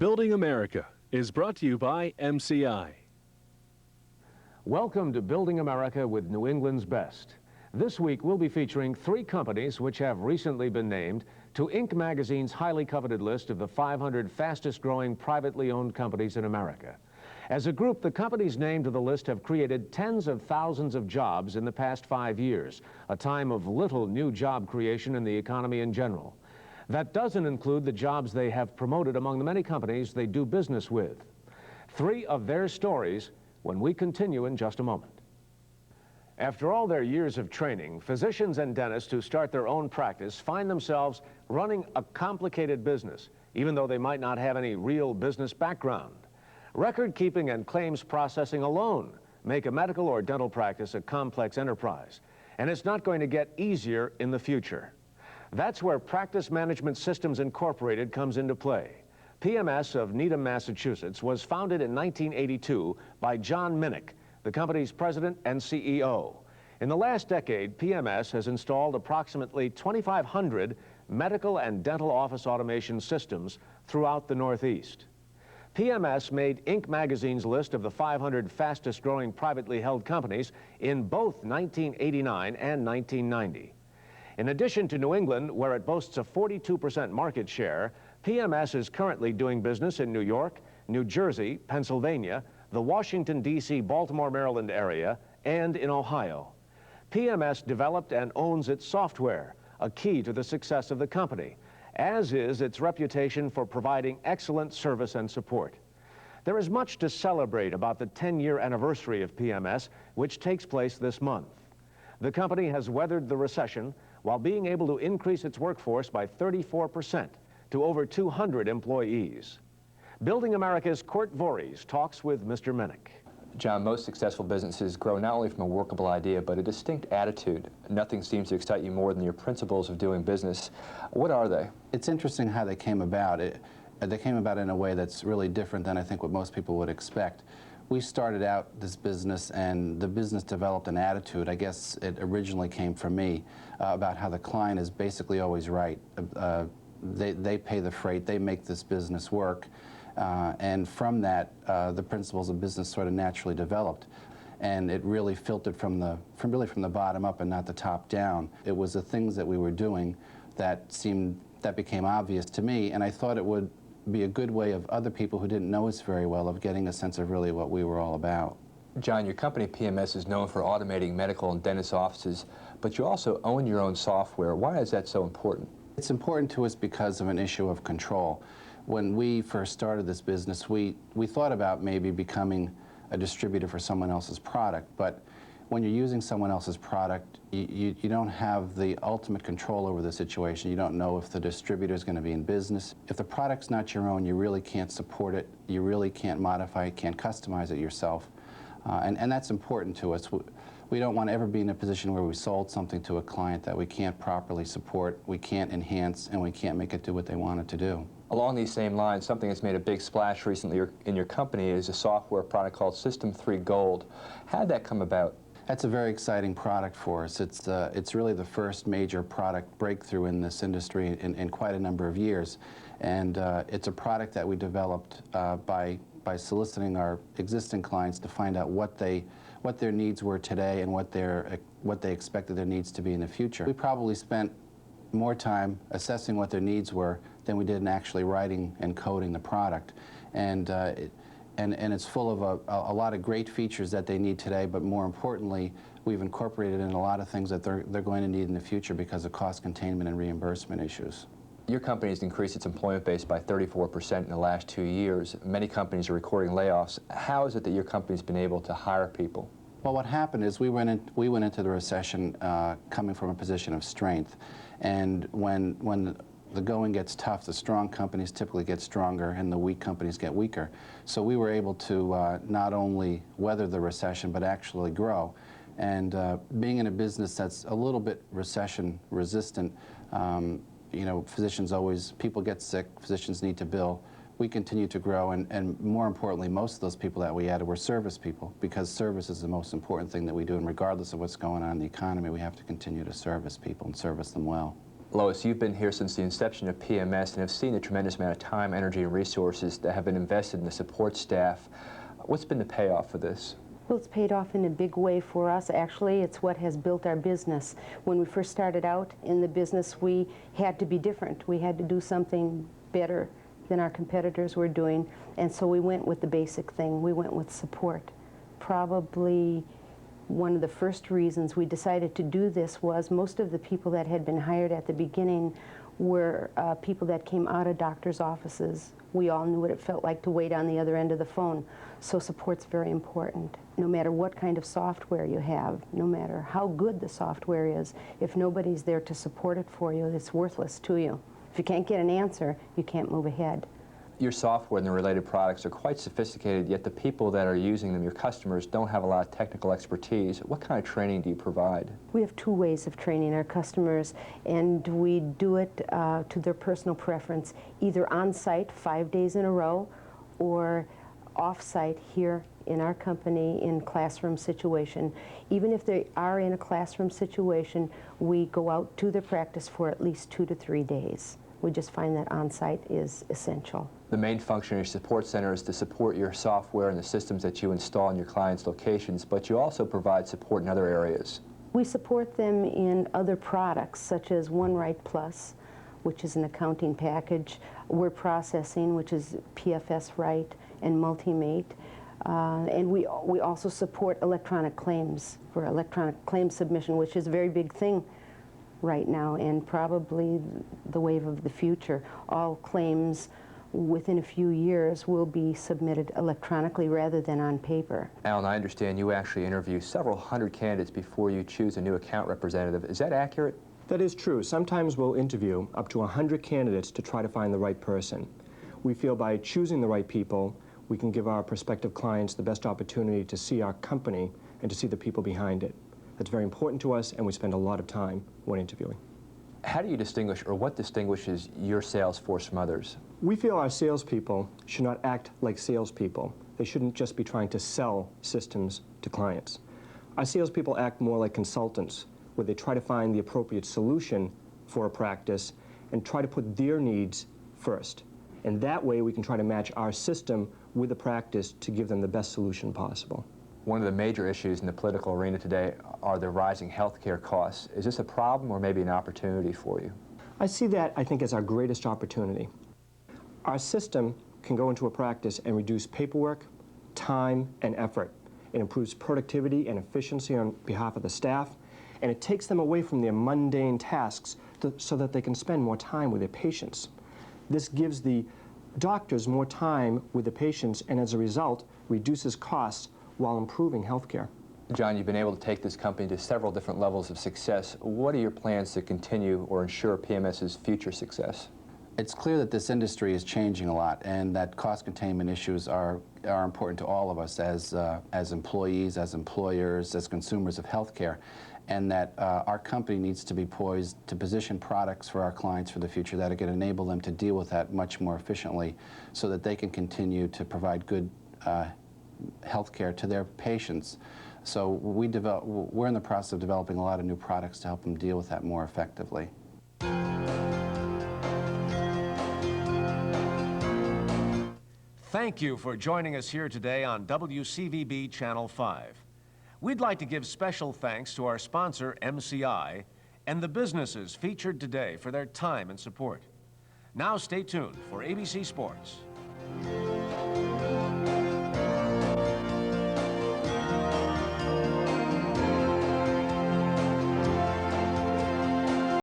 Building America is brought to you by MCI. Welcome to Building America with New England's Best. This week we'll be featuring 3 companies which have recently been named to Inc. magazine's highly coveted list of the 500 fastest growing privately owned companies in America. As a group, the companies named to the list have created tens of thousands of jobs in the past 5 years, a time of little new job creation in the economy in general. That doesn't include the jobs they have promoted among the many companies they do business with. 3 of their stories when we continue in just a moment. After all their years of training, physicians and dentists who start their own practice find themselves running a complicated business, even though they might not have any real business background. Record keeping and claims processing alone make a medical or dental practice a complex enterprise, and it's not going to get easier in the future. That's where Practice Management Systems Incorporated comes into play. PMS of Needham, Massachusetts was founded in 1982 by John Minnick, the company's president and CEO. In the last decade, PMS has installed approximately 2,500 medical and dental office automation systems throughout the Northeast. PMS made Inc. magazine's list of the 500 fastest growing privately held companies in both 1989 and 1990. In addition to New England, where it boasts a 42% market share, PMS is currently doing business in New York, New Jersey, Pennsylvania, the Washington, D.C., Baltimore, Maryland area, and in Ohio. PMS developed and owns its software, a key to the success of the company, as is its reputation for providing excellent service and support. There is much to celebrate about the 10-year anniversary of PMS, which takes place this month. The company has weathered the recession while being able to increase its workforce by 34% to over 200 employees. Building America's Kurt Voorhees talks with Mr. Minnick. John, most successful businesses grow not only from a workable idea, but a distinct attitude. Nothing seems to excite you more than your principles of doing business. What are they? It's interesting how they came about. They came about in a way that's really different than I think what most people would expect. We started out this business, and the business developed an attitude. I guess it originally came from me about how the client is basically always right. They pay the freight, they make this business work, and from that, the principles of business sort of naturally developed. And it really filtered from the bottom up and not the top down. It was the things that we were doing that became obvious to me, and I thought it would be a good way of other people who didn't know us very well of getting a sense of really what we were all about. John, your company PMS is known for automating medical and dentist offices, but you also own your own software. Why is that so important? It's important to us because of an issue of control. When we first started this business, we thought about maybe becoming a distributor for someone else's product, but when you're using someone else's product, you don't have the ultimate control over the situation. You don't know if the distributor is going to be in business. If the product's not your own, you really can't support it. You really can't modify it, can't customize it yourself. And that's important to us. We don't want to ever be in a position where we sold something to a client that we can't properly support, we can't enhance, and we can't make it do what they want it to do. Along these same lines, something that's made a big splash recently in your company is a software product called System 3 Gold. How did that come about? That's a very exciting product for us. It's really the first major product breakthrough in this industry in quite a number of years. And it's a product that we developed by soliciting our existing clients to find out what their needs were today and what they expected their needs to be in the future. We probably spent more time assessing what their needs were than we did in actually writing and coding the product. And it's full of a lot of great features that they need today, but more importantly, we've incorporated in a lot of things that they're going to need in the future because of cost containment and reimbursement issues. Your company has increased its employment base by 34% in the last 2 years. Many companies are recording layoffs. How is it that your company's been able to hire people? Well, what happened is we went into the recession coming from a position of strength, and when the going gets tough, the strong companies typically get stronger and the weak companies get weaker. So we were able to not only weather the recession but actually grow. And being in a business that's a little bit recession resistant, you know, people get sick, physicians need to bill. We continue to grow, and more importantly, most of those people that we added were service people, because service is the most important thing that we do, and regardless of what's going on in the economy, we have to continue to service people and service them well. Lois, you've been here since the inception of PMS and have seen the tremendous amount of time, energy, and resources that have been invested in the support staff. What's been the payoff for this? Well, it's paid off in a big way for us. Actually, it's what has built our business. When we first started out in the business, we had to be different. We had to do something better than our competitors were doing, and so we went with the basic thing. We went with support. Probably one of the first reasons we decided to do this was most of the people that had been hired at the beginning were people that came out of doctors' offices. We all knew what it felt like to wait on the other end of the phone. So support's very important. No matter what kind of software you have, no matter how good the software is, if nobody's there to support it for you, it's worthless to you. If you can't get an answer, you can't move ahead. Your software and the related products are quite sophisticated, yet the people that are using them, your customers, don't have a lot of technical expertise. What kind of training do you provide? We have two ways of training our customers, and we do it to their personal preference, either on-site 5 days in a row or off-site here in our company in classroom situation. Even if they are in a classroom situation, we go out to their practice for at least 2 to 3 days. We just find that on-site is essential. The main function of your support center is to support your software and the systems that you install in your clients' locations, but you also provide support in other areas. We support them in other products, such as OneWrite Plus, which is an accounting package, word processing, which is PFS Write, and Multimate. And we also support electronic claims for electronic claim submission, which is a very big thing right now and probably the wave of the future. All claims within a few years will be submitted electronically rather than on paper. Alan, I understand you actually interview several hundred candidates before you choose a new account representative. Is that accurate? That is true. Sometimes we'll interview up to 100 candidates to try to find the right person. We feel by choosing the right people, we can give our prospective clients the best opportunity to see our company and to see the people behind it. That's very important to us, and we spend a lot of time when interviewing. How do you distinguish, or what distinguishes your sales force from others? We feel our salespeople should not act like salespeople. They shouldn't just be trying to sell systems to clients. Our salespeople act more like consultants, where they try to find the appropriate solution for a practice and try to put their needs first. And that way we can try to match our system with the practice to give them the best solution possible. One of the major issues in the political arena today are the rising healthcare costs. Is this a problem or maybe an opportunity for you? I see that, I think, as our greatest opportunity. Our system can go into a practice and reduce paperwork, time, and effort. It improves productivity and efficiency on behalf of the staff, and it takes them away from their mundane tasks so that they can spend more time with their patients. This gives the doctors more time with the patients, and as a result, reduces costs while improving healthcare. John, you've been able to take this company to several different levels of success. What are your plans to continue or ensure PMS's future success? It's clear that this industry is changing a lot, and that cost containment issues are important to all of us as employees, as employers, as consumers of healthcare, and that our company needs to be poised to position products for our clients for the future that are going to enable them to deal with that much more efficiently so that they can continue to provide good healthcare to their patients. So we're in the process of developing a lot of new products to help them deal with that more effectively. Thank you for joining us here today on WCVB Channel 5. We'd like to give special thanks to our sponsor, MCI, and the businesses featured today for their time and support. Now stay tuned for ABC Sports.